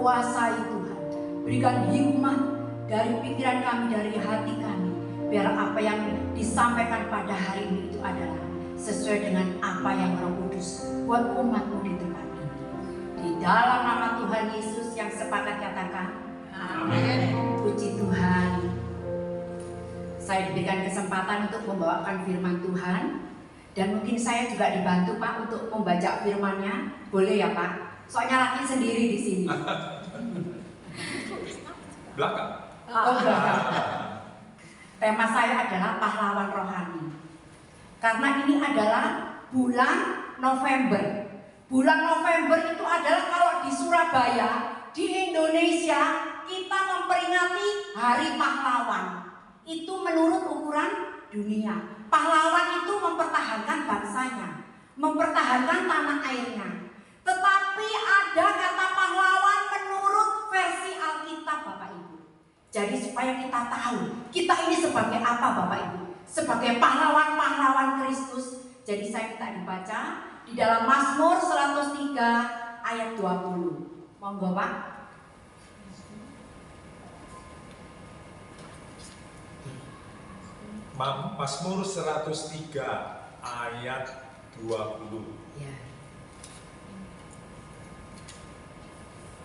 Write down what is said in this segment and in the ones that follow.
kuasai Tuhan. Berikan hikmat dari pikiran kami, dari hati kami, biar apa yang disampaikan pada hari ini itu adalah sesuai dengan apa yang Roh Kudus buat umat-Mu di tempat ini. Di dalam nama Tuhan Yesus yang sepakat katakan amin. Puji Tuhan. Saya diberikan kesempatan untuk membawakan firman Tuhan. Dan mungkin saya juga dibantu Pak untuk membaca firman-Nya. Boleh ya Pak? Soalnya laki sendiri di sini. Belakang. Oh, belakang. Tema saya adalah pahlawan rohani. Karena ini adalah bulan November. Bulan November itu adalah kalau di Surabaya, di Indonesia, kita memperingati Hari Pahlawan. Itu menurut ukuran dunia. Pahlawan itu mempertahankan bangsanya, mempertahankan tanah airnya. Tetapi ada kata pahlawan menurut versi Alkitab Bapak Ibu. Jadi supaya kita tahu kita ini sebagai apa Bapak Ibu, sebagai pahlawan-pahlawan Kristus. Jadi saya minta dibaca di dalam Mazmur 103 ayat 20. Monggo Pak. Mazmur 103 ayat 20. Ya.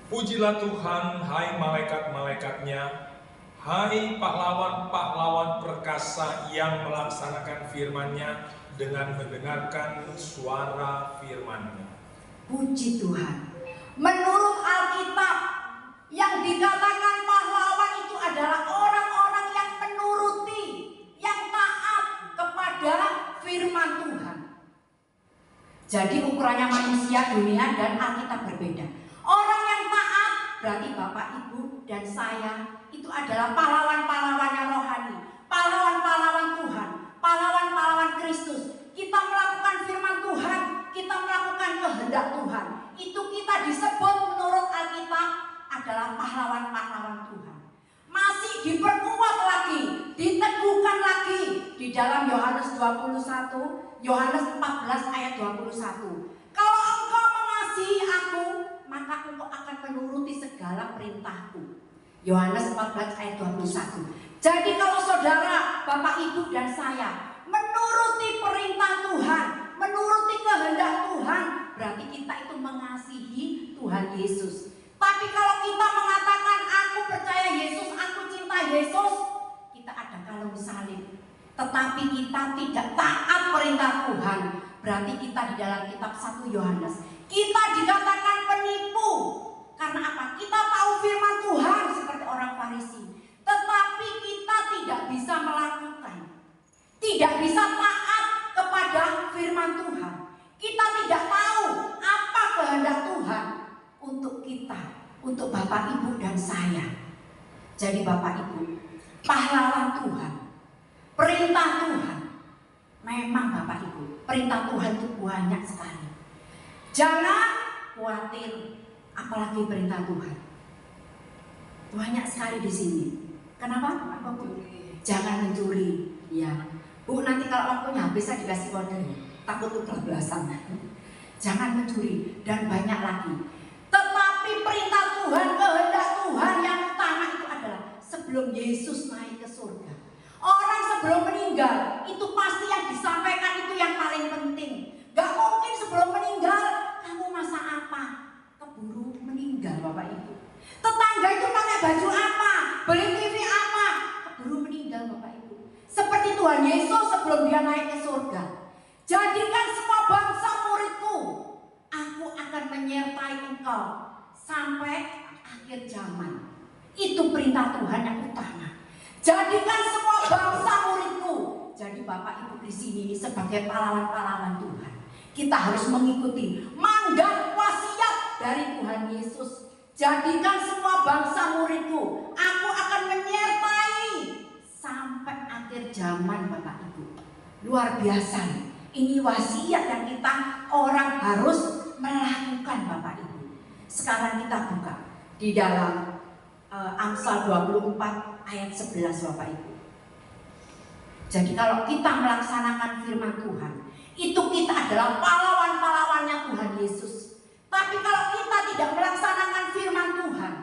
Pujilah Tuhan, hai malaikat-malaikatnya, hai pahlawan-pahlawan perkasa yang melaksanakan firman-Nya dengan mendengarkan suara firman-Nya. Puji Tuhan. Menurut Alkitab, yang dikatakan pahlawan itu adalah orang-orang yang menuruti, yang taat kepada firman Tuhan. Jadi ukurannya manusia, dunia, dan Alkitab berbeda. Orang yang taat berarti Bapak, Ibu, dan saya itu adalah pahlawan-pahlawannya rohani, pahlawan-pahlawan Tuhan, pahlawan-pahlawan Kristus. Kita melakukan firman Tuhan, kita melakukan kehendak Tuhan. Itu kita disebut menurut Alkitab adalah pahlawan-pahlawan Tuhan. Masih diperkuat lagi, diteguhkan lagi di dalam Yohanes 21, Yohanes 14 ayat 21. Kalau engkau mengasihi aku, maka engkau akan menuruti segala perintahku. Yohanes 14 ayat 21. Jadi kalau saudara, Bapak, Ibu, dan saya menuruti perintah Tuhan, menuruti kehendak Tuhan, berarti kita itu mengasihi Tuhan Yesus. Tapi kalau kita mengatakan aku percaya Yesus, aku cinta Yesus, kita ada kalung salib, tetapi kita tidak taat perintah Tuhan, berarti kita di dalam kitab 1 Yohanes kita dikatakan penipu. Karena apa? Kita tahu firman Tuhan seperti orang Farisi, tetapi kita tidak bisa melakukan, tidak bisa taat kepada firman Tuhan. Kita tidak tahu apa kehendak Tuhan untuk kita, untuk Bapak, Ibu, dan saya. Jadi Bapak, Ibu, pahlawan Tuhan, perintah Tuhan, memang Bapak, Ibu, perintah Tuhan itu banyak sekali. Jangan khawatir, apalagi perintah Tuhan. Banyak sekali di sini. Kenapa? Apa Bu? Jangan mencuri. Ya, Bu, nanti kalau waktunya bisa dikasih kode. Takut kebablasan. Jangan mencuri dan banyak lagi. Tetapi perintah Tuhan, kehendak Tuhan yang utama itu adalah sebelum Yesus naik ke surga. Orang sebelum meninggal itu pasti yang disampaikan itu yang paling penting. Gak mungkin sebelum meninggal kamu masa apa? Keburu meninggal Bapak Ibu. Tetangga itu pakai baju apa? Beli TV apa? Keburu meninggal Bapak Ibu. Seperti Tuhan Yesus sebelum dia naik ke surga. Jadikan semua bangsa muridku. Aku akan menyertai engkau sampai akhir zaman. Itu perintah Tuhan yang utama. Jadikan semua bangsa muridku. Jadi Bapak Ibu di sini sebagai pahlawan-pahlawan Tuhan, kita harus mengikuti mandat wasiat dari Tuhan Yesus. Jadikan semua bangsa muridku. Aku akan menyertai sampai akhir zaman Bapak Ibu. Luar biasa. Ini wasiat yang kita orang harus melakukan Bapak Ibu. Sekarang kita buka di dalam Amsal 24 ayat 11 Bapak Ibu. Jadi kalau kita melaksanakan firman Tuhan, itu kita adalah pahlawan-pahlawannya Tuhan Yesus. Tapi kalau kita tidak melaksanakan firman Tuhan,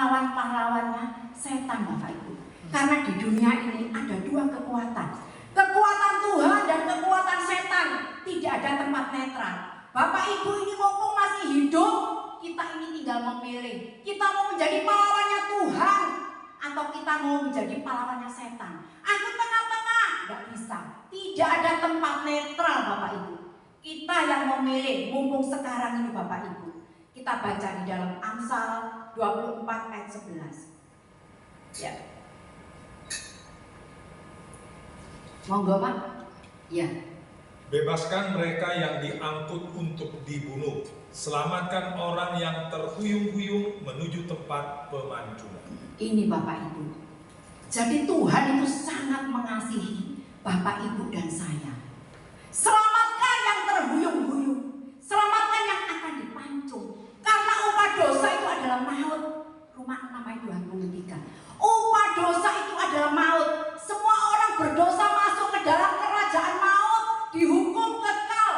pahlawan-pahlawannya setan Bapak Ibu. Karena di dunia ini ada dua kekuatan. Kekuatan Tuhan dan kekuatan setan. Tidak ada tempat netral. Bapak Ibu ini mumpung masih hidup, kita ini tinggal memilih. Kita mau menjadi pahlawannya Tuhan atau kita mau menjadi pahlawannya setan. Aku tengah-tengah, nggak bisa. Tidak ada tempat netral Bapak Ibu. Kita yang memilih mumpung sekarang ini Bapak Ibu. Kita baca di dalam Amsal 24 ayat 11. Ya. Monggo Pak. Ya. Bebaskan mereka yang diangkut untuk dibunuh. Selamatkan orang yang terhuyung-huyung menuju tempat pemancingan. Ini Bapak Ibu. Jadi Tuhan itu sangat mengasihi Bapak Ibu dan saya. Selamatkan yang terhuyung-huyung. Selamatkan yang akan dipancung. Karena upah dosa itu adalah maut. Roma 6 ayat 23. Upah dosa itu adalah maut. Semua orang berdosa masuk ke dalam kerajaan maut, dihukum kekal.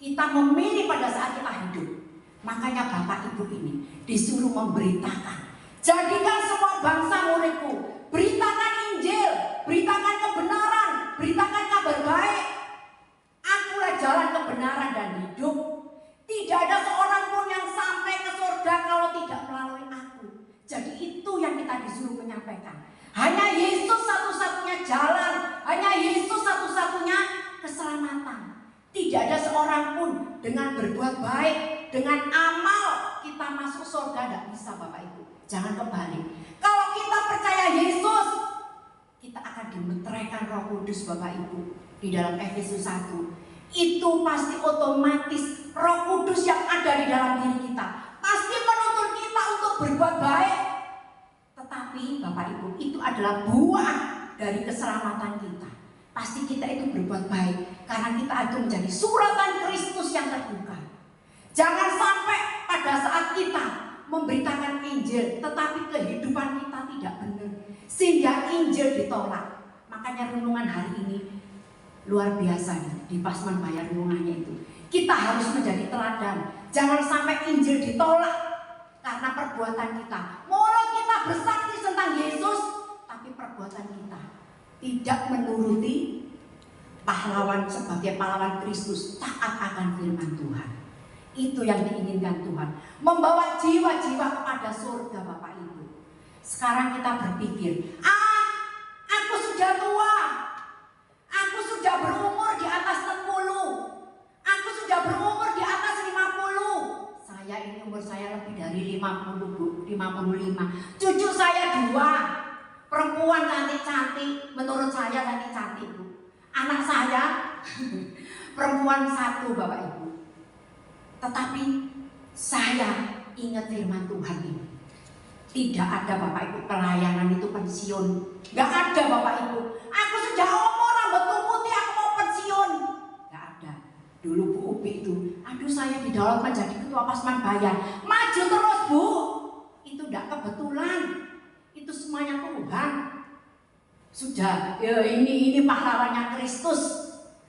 Kita memilih pada saat kita hidup. Makanya Bapak Ibu ini disuruh memberitakan. Jadikan semua bangsa muridku. Beritakan Injil, beritakan kebenaran, beritakan kabar baik. Akulah jalan kebenaran dan hidup. Tidak ada seorang pun yang sampai ke surga kalau tidak melalui aku. Jadi itu yang kita disuruh menyampaikan. Hanya Yesus satu-satunya jalan, hanya Yesus satu-satunya keselamatan. Tidak ada seorang pun dengan berbuat baik, dengan amal kita masuk surga, tidak bisa Bapak Ibu. Jangan kebalik. Kalau kita percaya Yesus, kita akan dimeteraikan Roh Kudus Bapak Ibu. Di dalam Efesus 1. Itu pasti otomatis Roh Kudus yang ada di dalam diri kita pasti menuntun kita untuk berbuat baik. Tetapi Bapak Ibu, itu adalah buah dari keselamatan kita. Pasti kita itu berbuat baik karena kita itu menjadi suratan Kristus yang terbuka. Jangan sampai pada saat kita memberitakan Injil tetapi kehidupan kita tidak benar sehingga Injil ditolak. Makanya renungan hari ini luar biasa di Pasman Bayar renungannya itu. Kita harus menjadi teladan. Jangan sampai Injil ditolak karena perbuatan kita. Mulut kita bersaksi tentang Yesus, tapi perbuatan kita tidak menuruti pahlawan sebagai pahlawan Kristus, taat akan firman Tuhan. Itu yang diinginkan Tuhan. Membawa jiwa-jiwa kepada surga Bapak Ibu. Sekarang kita berpikir, aku sudah tua. Aku sudah berumur di atas 60. Aku sudah berumur di atas 50. Saya ini umur saya lebih dari 50 Bu, 55. Cucu saya 2. Perempuan cantik-cantik, menurut saya cantik-cantik Bu. Anak saya perempuan 1 Bapak Ibu. Tetapi saya ingat firman Tuhan ini. Tidak ada Bapak Ibu pelayanan itu pensiun. Gak ada Bapak Ibu. Aku sudah umur rambut putih aku mau pensiun. Gak ada. Dulu Bu Upi itu, aduh saya didorong menjadi ketua Pasman Bayar. Maju terus Bu. Itu gak kebetulan. Itu semuanya Tuhan. Sudah, ya ini pahlawannya Kristus.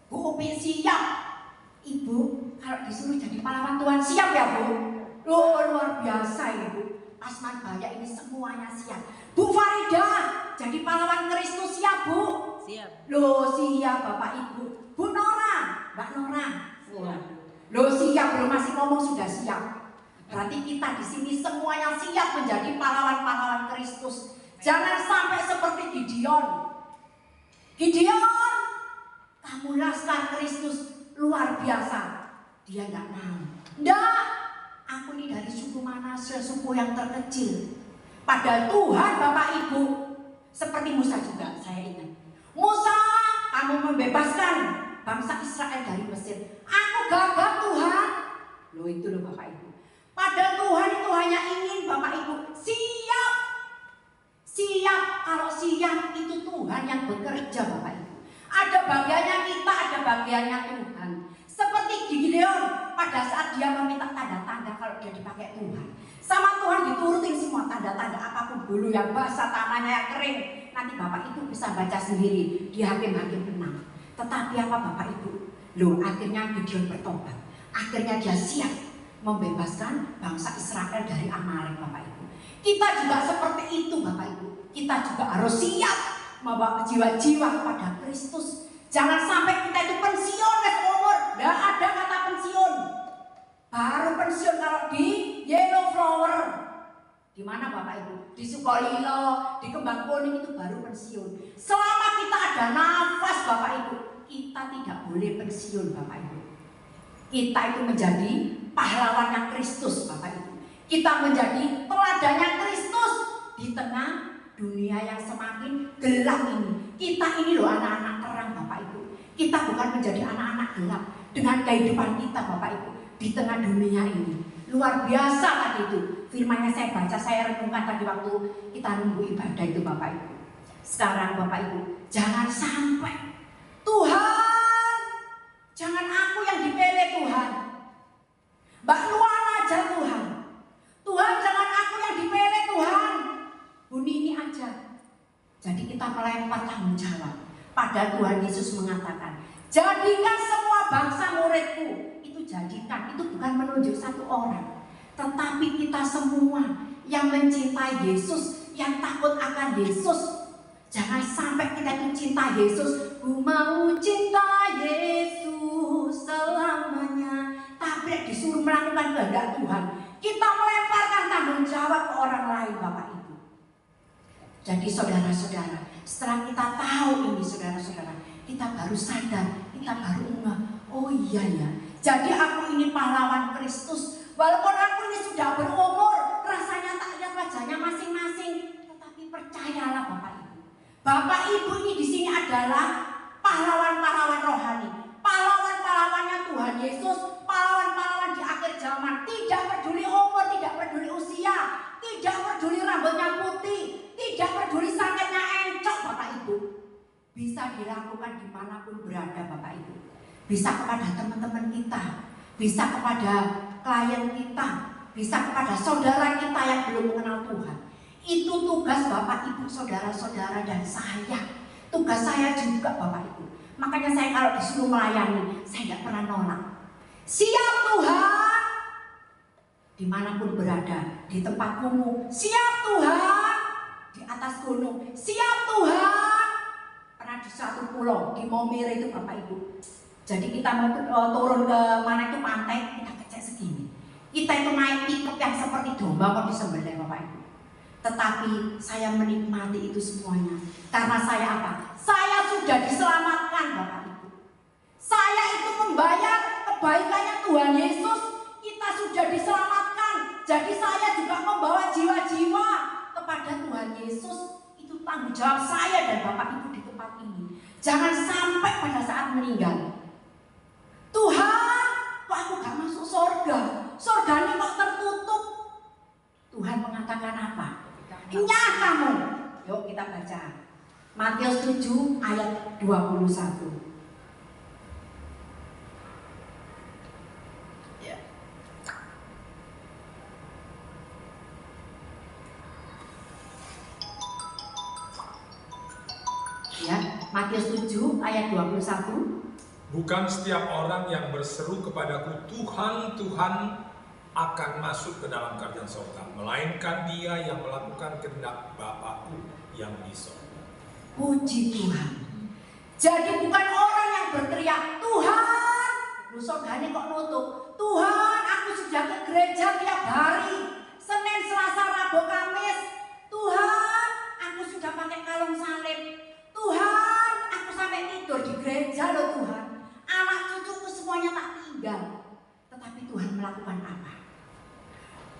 Bu Upi siap. Ibu, kalau disuruh jadi pahlawan Tuhan siap ya Bu? Loh, luar biasa ya Bu. Pasman Bayar ini semuanya siap. Bu Farida jadi pahlawan Kristus siap Bu? Siap. Loh siap Bapak Ibu. Bu Nora, Mbak Nora. Siap. Loh siap, belum masih ngomong sudah siap. Berarti kita di sini semuanya siap menjadi pahlawan-pahlawan Kristus. Jangan sampai seperti Gideon. Gideon, kamu laskar Kristus luar biasa. Dia nggak mau. Nggak, aku ini dari suku Manasye, suku yang terkecil. Padahal Tuhan Bapak Ibu seperti Musa juga, saya ingat. Musa, kamu membebaskan bangsa Israel dari Mesir. Aku gagal Tuhan. Loh itu loh Bapak Ibu. Padahal Tuhan itu hanya ingin Bapak Ibu siap. Siap, kalau siap itu Tuhan yang bekerja Bapak Ibu. Ada bagiannya kita, ada bagiannya Tuhan. Seperti Gideon pada saat dia meminta tanda-tanda kalau dia dipakai Tuhan. Sama Tuhan diturutin semua tanda-tanda apapun, bulu yang basah, tanahnya yang kering. Nanti Bapak Ibu bisa baca sendiri di Hakim-Hakim 6. Tetapi apa Bapak Ibu? Loh akhirnya Gideon bertobat. Akhirnya dia siap membebaskan bangsa Israel dari Amalek, Bapak Ibu. Kita juga seperti itu, Bapak Ibu. Kita juga harus siap membawa jiwa-jiwa kepada Kristus. Jangan sampai kita itu pensiun ke umur. Tidak ada kata pensiun. Baru pensiun kalau di Yellow Flower. Di mana Bapak Ibu? Di Sukolilo, di Kembang Kuning itu baru pensiun. Selama kita ada nafas Bapak Ibu, kita tidak boleh pensiun Bapak Ibu. Kita itu menjadi pahlawannya Kristus Bapak Ibu. Kita menjadi teladannya Kristus di tengah dunia yang semakin gelap ini. Kita ini loh anak-anak terang Bapak Ibu. Kita bukan menjadi anak-anak gelap dengan kehidupan kita Bapak Ibu di tengah dunia ini. Luar biasa tadi itu. Firman-Nya saya baca, saya renungkan tadi waktu kita nunggu ibadah itu Bapak Ibu. Sekarang Bapak Ibu, jangan sampai Tuhan, jangan aku yang dipilih Tuhan. Mbak Luan aja Tuhan. Tuhan jangan aku yang dipilih Tuhan. Bunyi ini aja. Jadi kita melempar tanggung jawab. Pada Tuhan Yesus mengatakan, jadikan semua bangsa muridku. Itu jadikan, itu bukan menunjuk satu orang. Tetapi kita semua yang mencintai Yesus, yang takut akan Yesus. Jangan sampai kita itu cinta Yesus. Ku mau cinta Yesus selamanya. Tapi disuruh melakukan kehendak Tuhan. Kita melemparkan tanggung jawab ke orang lain Bapak Ibu. Jadi saudara-saudara, setelah kita tahu ini saudara-saudara, kita baru sadar, kita baru ngeh, oh iya ya. Jadi aku ini pahlawan Kristus. Walaupun aku ini sudah berumur, rasanya tak lihat wajahnya masing-masing, tetapi percayalah Bapak Ibu. Bapak Ibu ini di sini adalah pahlawan-pahlawan rohani, pahlawan-pahlawannya Tuhan Yesus, pahlawan-pahlawan di akhir zaman. Tidak peduli umur, tidak peduli usia, tidak peduli rambutnya putih, tidak peduli sakitnya encok Bapak Ibu. Bisa dilakukan dimanapun berada Bapak Ibu. Bisa kepada teman-teman kita, bisa kepada klien kita, bisa kepada saudara kita yang belum mengenal Tuhan. Itu tugas Bapak Ibu, saudara-saudara dan saya. Tugas saya juga Bapak Ibu. Makanya saya kalau disuruh melayani, saya tidak pernah nolak. Siap Tuhan, dimanapun berada, di tempat umum, siap Tuhan, di atas gunung, siap Tuhan. Pernah di suatu pulau, di Momire itu Bapak Ibu. Jadi kita mau turun ke mana itu pantai, kita kecek segini. Kita itu naik pickup yang seperti domba mau disembelih Bapak Ibu. Tetapi saya menikmati itu semuanya. Karena saya apa? Saya sudah diselamatkan Bapak Ibu. Saya itu membayar kebaikannya Tuhan Yesus. Kita sudah diselamatkan. Jadi saya juga membawa jiwa-jiwa kepada Tuhan Yesus. Itu tanggung jawab saya dan Bapak Ibu di tempat ini. Jangan sampai pada saat meninggal, Tuhan, kok aku gak masuk surga? Surga ini kok tertutup? Tuhan mengatakan apa? Nyah kamu. Yuk kita baca Matius 7 ayat 21. Ya, Matius 7 ayat 21. Bukan setiap orang yang berseru kepadaku Tuhan, Tuhan akan masuk ke dalam kerajaan surga, melainkan dia yang melakukan kehendak Bapakku yang di surga. Puji Tuhan. Jadi bukan orang yang berteriak, Tuhan, lu surganya kok nutup. Tuhan, aku sudah ke gereja tiap hari, Senin, Selasa, Rabu, Kamis. Tuhan, aku sudah pakai kalung salib. Tuhan, aku sampai tidur di gereja loh Tuhan. Anak cucuku semuanya tak tinggal. Tetapi Tuhan melakukan apa?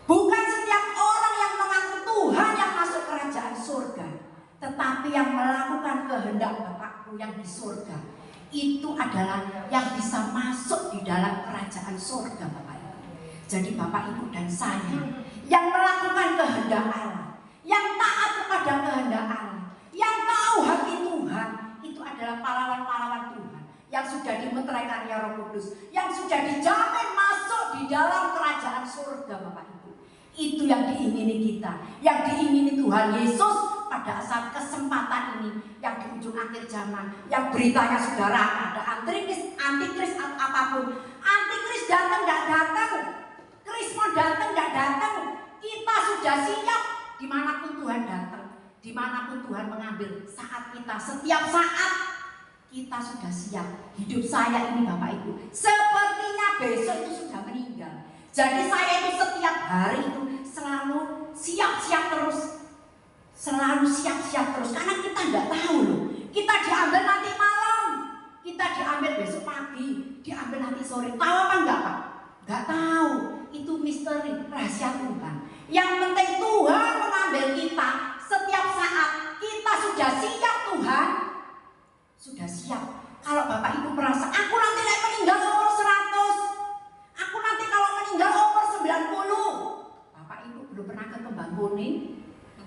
Bukan setiap orang yang mengaku Tuhan yang masuk kerajaan surga, tetapi yang melakukan kehendak Bapakku yang di surga. Itu adalah yang bisa masuk di dalam kerajaan surga Bapak Ibu. Jadi Bapak Ibu dan saya yang melakukan kehendak Allah, yang taat kepada kehendak Allah, yang tahu hati Tuhan, itu adalah pahlawan-pahlawan Tuhan yang sudah dimeterai karya Roh Kudus, yang sudah dijamin masuk di dalam kerajaan surga Bapak Ibu. Itu yang diingini kita, yang diingini Tuhan Yesus pada saat kesempatan ini, yang di ujung akhir zaman, yang beritanya saudara ada antikris atau apapun. Antikris datang, tidak datang, Kris mau datang nggak datang, kita sudah siap dimanapun Tuhan datang, dimanapun Tuhan mengambil saat kita, setiap saat kita sudah siap. Hidup saya ini Bapak Ibu sepertinya besok itu sudah meninggal. Jadi saya itu setiap hari itu selalu siap-siap terus, selalu siap-siap terus, karena kita nggak tahu loh, kita diambil nanti malam, kita diambil besok pagi, diambil nanti sore, tahu apa enggak Pak? Nggak tahu, itu misteri, rahasia Tuhan. Yang penting Tuhan mengambil kita setiap saat, kita sudah siap Tuhan, sudah siap. Kalau Bapak Ibu merasa, aku nanti meninggal umur 100, aku nanti kalau meninggal umur 90, Bapak Ibu belum pernah ke Kembang Kuning,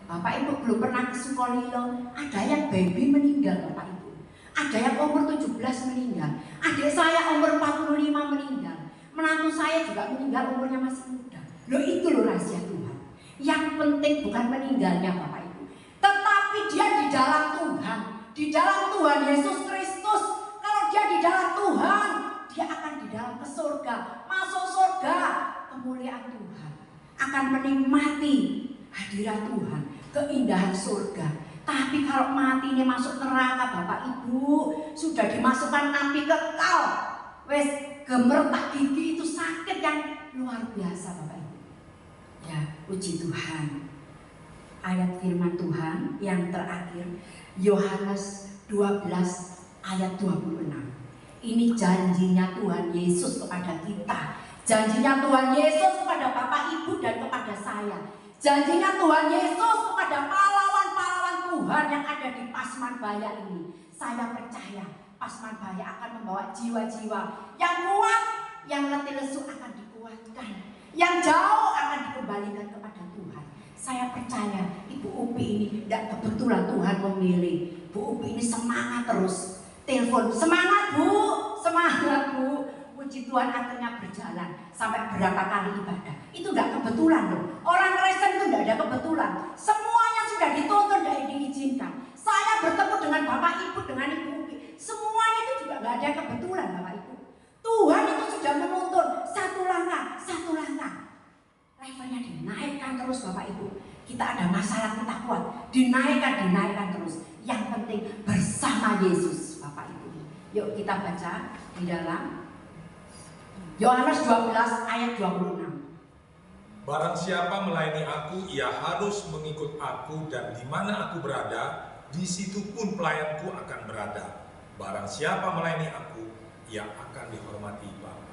Bapak Ibu belum pernah ke Sukolilo, ada yang baby meninggal Bapak Ibu, ada yang umur 17 meninggal, adik saya umur 45 meninggal, menantu saya juga meninggal umurnya masih muda. Loh itu loh rahasia Tuhan. Yang penting bukan meninggalnya Bapak Ibu, tetapi dia di dalam Tuhan, di dalam Tuhan Yesus Kristus. Kalau dia di dalam Tuhan, dia akan di dalam ke surga, masuk surga, kemuliaan Tuhan, akan menikmati hadirat Tuhan, keindahan surga. Tapi kalau mati ini masuk neraka Bapak Ibu, sudah dimasukkan api kekal, wes gemertak gigi, itu sakit yang luar biasa Bapak Ibu. Ya, puji Tuhan. Ayat firman Tuhan yang terakhir, Yohanes 12 ayat 26. Ini janjinya Tuhan Yesus kepada kita, janjinya Tuhan Yesus kepada Bapak Ibu dan kepada saya, janjinya Tuhan Yesus kepada pahlawan-pahlawan Tuhan yang ada di Pasmanbaya ini. Saya percaya Pasmanbaya akan membawa jiwa-jiwa yang kuat, yang letih lesu akan dikuatkan, yang jauh akan dikembalikan kepada Tuhan. Saya percaya Ibu Upi ini tidak kebetulan Tuhan memilih. Bu Upi ini semangat terus, telepon, semangat Bu, semangat Bu. Puji Tuhan akhirnya berjalan sampai berapa kali ibadah. Itu tidak kebetulan loh. Orang Kristen itu tidak ada kebetulan. Semuanya sudah dituntun dan diizinkan. Saya bertemu dengan Bapak Ibu, dengan Ibu Upi, semuanya itu juga tidak ada kebetulan Bapak Ibu. Tuhan itu sudah menuntun satu langkah. Levelnya dinaikkan terus Bapak Ibu. Kita ada masalah, kita kuat, dinaikkan terus. Yang penting bersama Yesus Bapak Ibu. Yuk kita baca di dalam Yohanes 12 ayat 26. Barang siapa melayani aku, ia harus mengikut aku, dan di mana aku berada, di situ pun pelayanku akan berada. Barang siapa melayani aku, ia akan dihormati Bapa.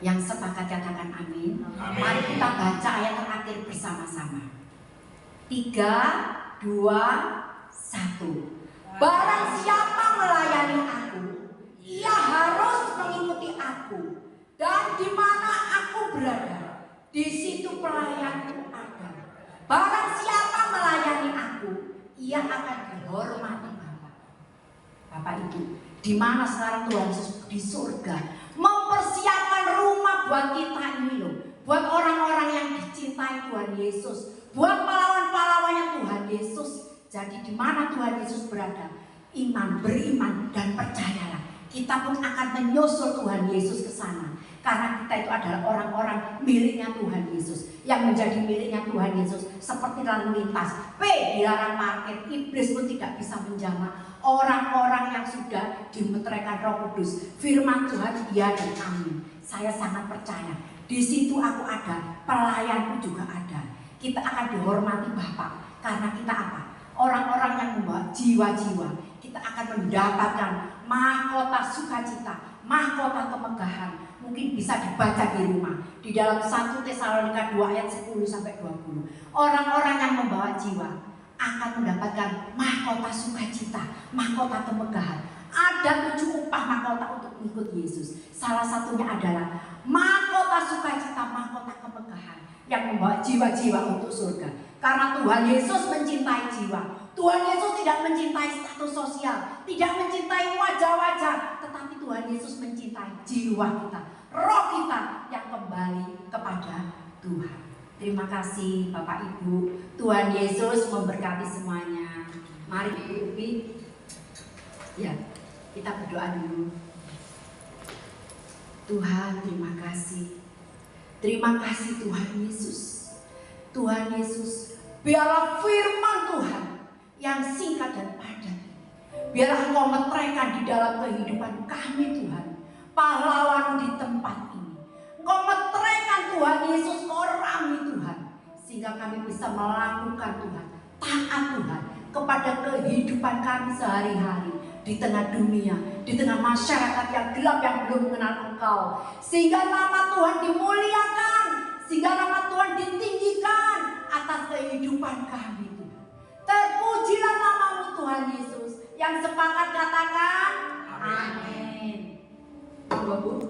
Yang sepakat katakan amin. Amin. Mari kita baca ayat terakhir bersama-sama. 3, 2, 1. Barang siapa melayani aku, ia harus mengikuti aku, dan di mana aku berada, di situ pelayanku ada. Barang siapa melayani aku, ia akan dihormati Bapa. Bapak Ibu, di mana sekarang Tuhan Yesus? Di surga, mempersiapkan rumah buat kita ini loh, buat orang-orang yang dicintai Tuhan Yesus, buat pahlawan-pahlawannya Tuhan Yesus. Jadi di mana Tuhan Yesus berada, beriman dan percayalah, kita pun akan menyusul Tuhan Yesus ke sana. Karena kita itu adalah orang-orang miliknya Tuhan Yesus, yang menjadi miliknya Tuhan Yesus seperti lalu lintas. Dilarang parkir, iblis pun tidak bisa menjamah orang-orang yang sudah dimeteraikan Roh Kudus. Firman Tuhan ya dan amin. Saya sangat percaya, di situ aku ada, pelayanku juga ada. Kita akan dihormati Bapak, karena kita apa? Orang-orang yang membawa jiwa-jiwa. Kita akan mendapatkan mahkota sukacita, mahkota kemegahan. Mungkin bisa dibaca di rumah, di dalam 1 Tesalonika 2 ayat 10 sampai 20. Orang-orang yang membawa jiwa akan mendapatkan mahkota sukacita, mahkota kemegahan. Ada 7 upah mahkota untuk mengikut Yesus. Salah satunya adalah mahkota sukacita, mahkota kemegahan yang membawa jiwa-jiwa untuk surga. Karena Tuhan Yesus mencintai jiwa. Tuhan Yesus tidak mencintai status sosial, tidak mencintai wajah-wajah, tetapi Tuhan Yesus mencintai jiwa kita, roh kita yang kembali kepada Tuhan. Terima kasih Bapak Ibu. Tuhan Yesus memberkati semuanya. Mari Ibu Upi. Ya, kita berdoa dulu. Tuhan, terima kasih. Terima kasih Tuhan Yesus. Tuhan Yesus, biarlah firman Tuhan yang singkat dan padat, biarlah Engkau meteraikan di dalam kehidupan kami Tuhan, pahlawan di tempat ini. Engkau meteraikan Tuhan Yesus orang Tuhan, sehingga kami bisa melakukan Tuhan, taat Tuhan kepada kehidupan kami sehari-hari di tengah dunia, di tengah masyarakat yang gelap yang belum mengenal Engkau, sehingga nama Tuhan dimuliakan, sehingga nama Tuhan ditinggikan atas kehidupan kami Tuhan. Terpujilah nama-Mu Tuhan Yesus. Yang sepakat katakan amin. Bu.